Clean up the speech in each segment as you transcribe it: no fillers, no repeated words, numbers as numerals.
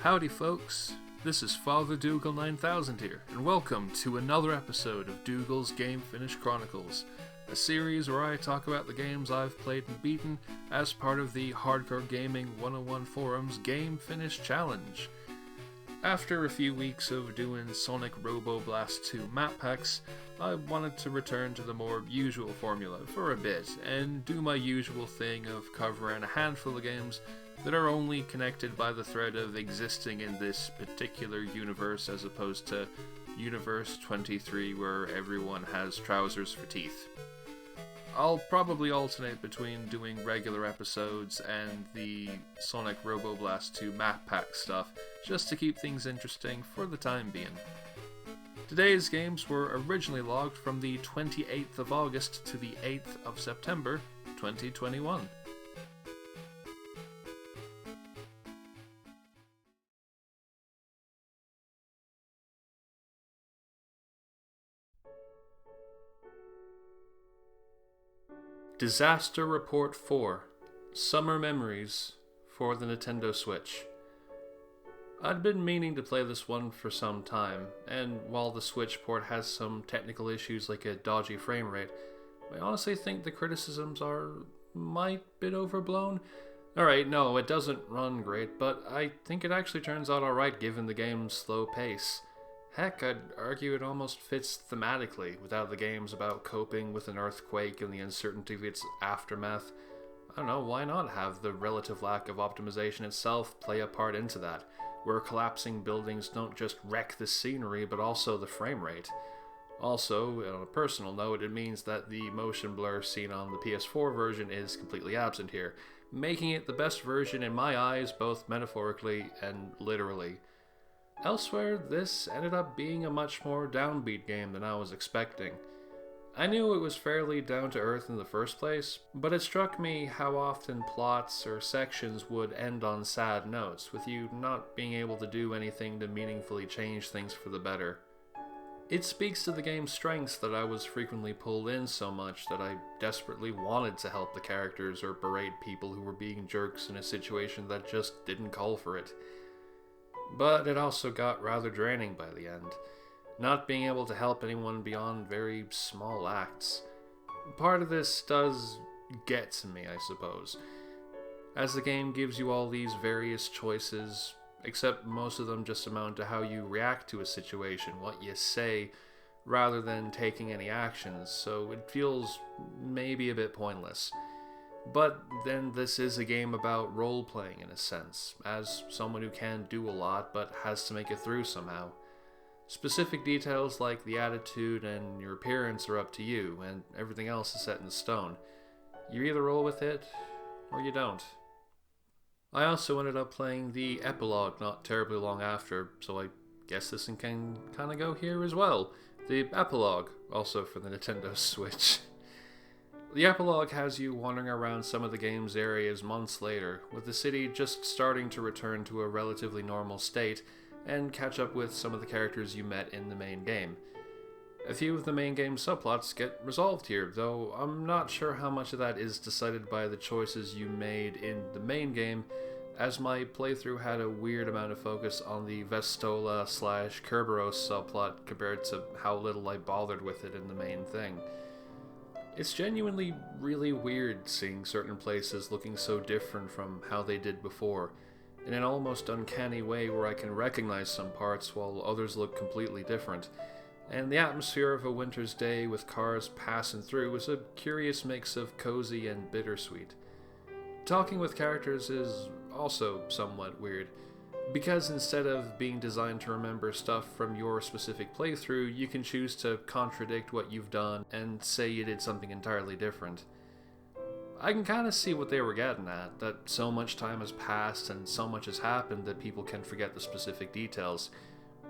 Howdy folks, this is Father Dougal 9000 here, and welcome to another episode of Dougal's Game Finish Chronicles, a series where I talk about the games I've played and beaten as part of the Hardcore Gaming 101 Forum's Game Finish Challenge. After a few weeks of doing Sonic Robo Blast 2 map packs, I wanted to return to the more usual formula for a bit, and do my usual thing of covering a handful of games that are only connected by the thread of existing in this particular universe as opposed to Universe 23 where everyone has trousers for teeth. I'll probably alternate between doing regular episodes and the Sonic Robo Blast 2 map pack stuff, just to keep things interesting for the time being. Today's games were originally logged from the 28th of August to the 8th of September 2021. Disaster Report 4 Summer Memories for the Nintendo Switch. I'd been meaning to play this one for some time, and while the Switch port has some technical issues like a dodgy frame rate, I honestly think the criticisms might bit overblown. Alright, no, it doesn't run great, but I think it actually turns out alright given the game's slow pace. Heck, I'd argue it almost fits thematically, without the games about coping with an earthquake and the uncertainty of its aftermath. I don't know, why not have the relative lack of optimization itself play a part into that, where collapsing buildings don't just wreck the scenery, but also the frame rate. Also, on a personal note, it means that the motion blur seen on the PS4 version is completely absent here, making it the best version in my eyes, both metaphorically and literally. Elsewhere, this ended up being a much more downbeat game than I was expecting. I knew it was fairly down to earth in the first place, but it struck me how often plots or sections would end on sad notes, with you not being able to do anything to meaningfully change things for the better. It speaks to the game's strengths that I was frequently pulled in so much that I desperately wanted to help the characters or berate people who were being jerks in a situation that just didn't call for it. But it also got rather draining by the end, not being able to help anyone beyond very small acts. Part of this does get to me, I suppose, as the game gives you all these various choices, except most of them just amount to how you react to a situation, what you say, rather than taking any actions, so it feels maybe a bit pointless. But then this is a game about role-playing in a sense, as someone who can do a lot but has to make it through somehow. Specific details like the attitude and your appearance are up to you, and everything else is set in stone. You either roll with it, or you don't. I also ended up playing the epilogue not terribly long after, so I guess this can kinda go here as well. The epilogue, also for the Nintendo Switch. The epilogue has you wandering around some of the game's areas months later, with the city just starting to return to a relatively normal state, and catch up with some of the characters you met in the main game. A few of the main game subplots get resolved here, though I'm not sure how much of that is decided by the choices you made in the main game, as my playthrough had a weird amount of focus on the Vestola/Kerberos subplot compared to how little I bothered with it in the main thing. It's genuinely really weird seeing certain places looking so different from how they did before, in an almost uncanny way where I can recognize some parts while others look completely different, and the atmosphere of a winter's day with cars passing through is a curious mix of cozy and bittersweet. Talking with characters is also somewhat weird, because instead of being designed to remember stuff from your specific playthrough, you can choose to contradict what you've done and say you did something entirely different. I can kinda see what they were getting at, that so much time has passed and so much has happened that people can forget the specific details.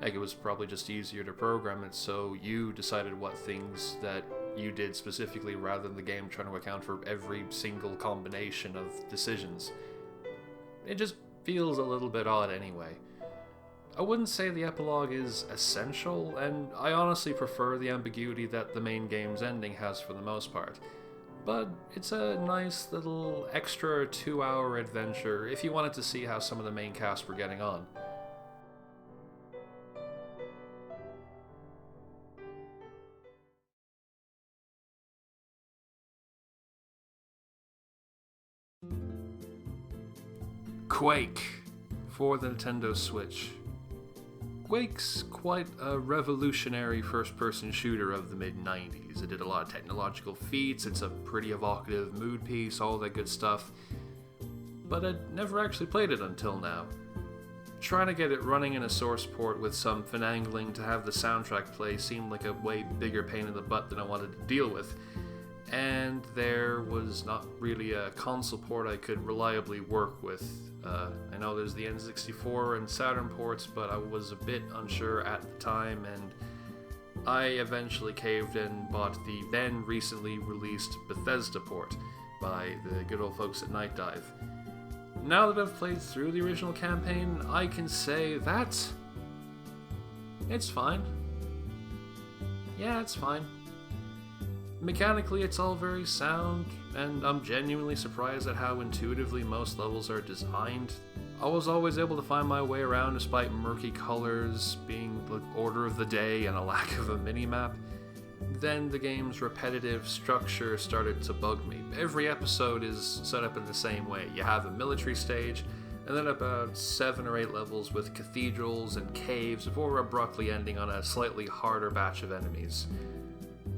Like, it was probably just easier to program it so you decided what things that you did specifically rather than the game trying to account for every single combination of decisions. It just feels a little bit odd anyway. I wouldn't say the epilogue is essential, and I honestly prefer the ambiguity that the main game's ending has for the most part. But it's a nice little extra 2-hour adventure if you wanted to see how some of the main cast were getting on. Quake for the Nintendo Switch. Quake's quite a revolutionary first-person shooter of the mid-90s. It did a lot of technological feats, it's a pretty evocative mood piece, all that good stuff. But I'd never actually played it until now. Trying to get it running in a source port with some finagling to have the soundtrack play seemed like a way bigger pain in the butt than I wanted to deal with. And there was not really a console port I could reliably work with. I know there's the N64 and Saturn ports, but I was a bit unsure at the time, and I eventually caved and bought the then recently released Bethesda port by the good old folks at Night Dive. Now that I've played through the original campaign, I can say that it's fine. Yeah, it's fine. Mechanically, it's all very sound, and I'm genuinely surprised at how intuitively most levels are designed. I was always able to find my way around despite murky colors being the order of the day and a lack of a minimap. Then the game's repetitive structure started to bug me. Every episode is set up in the same way. You have a military stage, and then about 7 or 8 levels with cathedrals and caves before abruptly ending on a slightly harder batch of enemies.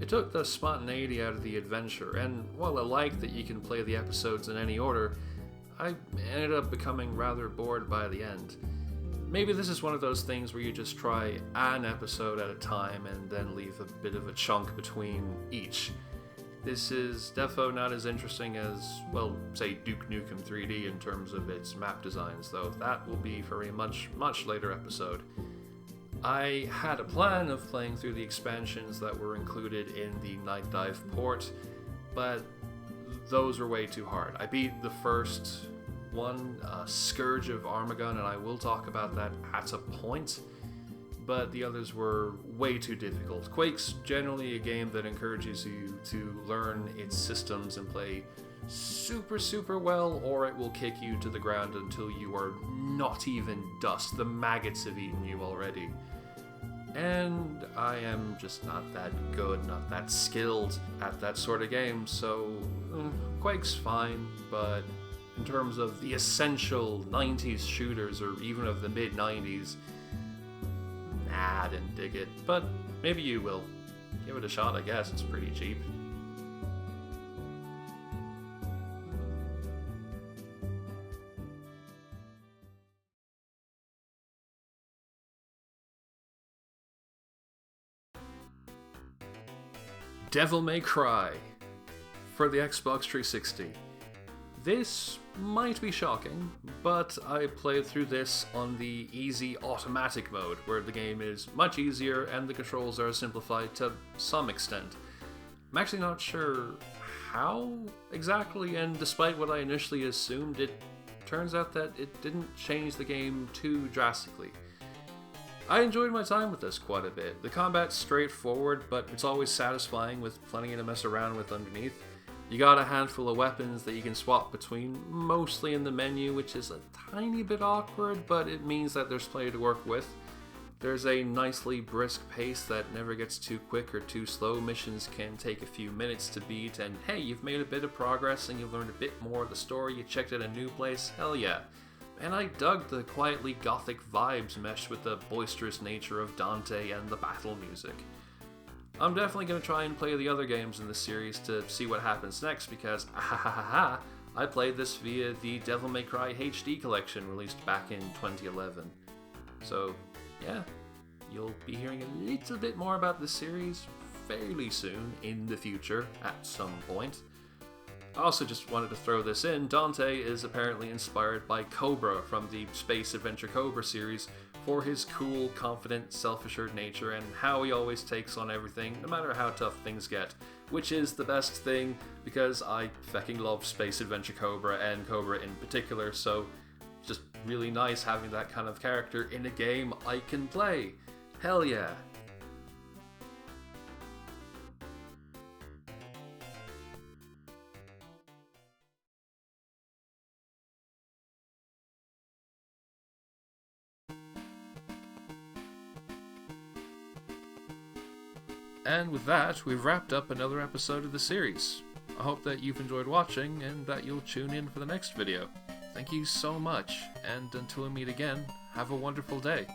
It took the spontaneity out of the adventure, and while I like that you can play the episodes in any order, I ended up becoming rather bored by the end. Maybe this is one of those things where you just try an episode at a time and then leave a bit of a chunk between each. This is defo not as interesting as, well, say Duke Nukem 3D in terms of its map designs, though that will be for a much later episode. I had a plan of playing through the expansions that were included in the Night Dive port, but those were way too hard. I beat the first one, Scourge of Armageddon, and I will talk about that at a point, but the others were way too difficult. Quake's generally a game that encourages you to learn its systems and play super well, or it will kick you to the ground until you are not even dust. The maggots have eaten you already. And I am just not that good, not that skilled at that sort of game, so Quake's fine, but in terms of the essential 90s shooters, or even of the mid-90s, nah, I didn't dig it. But maybe you will. Give it a shot, I guess. It's pretty cheap. Devil May Cry for the Xbox 360. This might be shocking, but I played through this on the easy automatic mode, where the game is much easier and the controls are simplified to some extent. I'm actually not sure how exactly, and despite what I initially assumed, it turns out that it didn't change the game too drastically. I enjoyed my time with this quite a bit. The combat's straightforward, but it's always satisfying with plenty to mess around with underneath. You got a handful of weapons that you can swap between, mostly in the menu, which is a tiny bit awkward, but it means that there's plenty to work with. There's a nicely brisk pace that never gets too quick or too slow. Missions can take a few minutes to beat, and hey, you've made a bit of progress and you've learned a bit more of the story, you checked out a new place, hell yeah. And I dug the quietly gothic vibes meshed with the boisterous nature of Dante and the battle music. I'm definitely going to try and play the other games in this series to see what happens next, because I played this via the Devil May Cry HD collection released back in 2011. So yeah, you'll be hearing a little bit more about this series fairly soon in the future at some point. I also just wanted to throw this in. Dante is apparently inspired by Cobra from the Space Adventure Cobra series for his cool, confident, self-assured nature and how he always takes on everything, no matter how tough things get. Which is the best thing, because I fucking love Space Adventure Cobra and Cobra in particular, so just really nice having that kind of character in a game I can play. Hell yeah. And with that, we've wrapped up another episode of the series. I hope that you've enjoyed watching and that you'll tune in for the next video. Thank you so much, and until we meet again, have a wonderful day.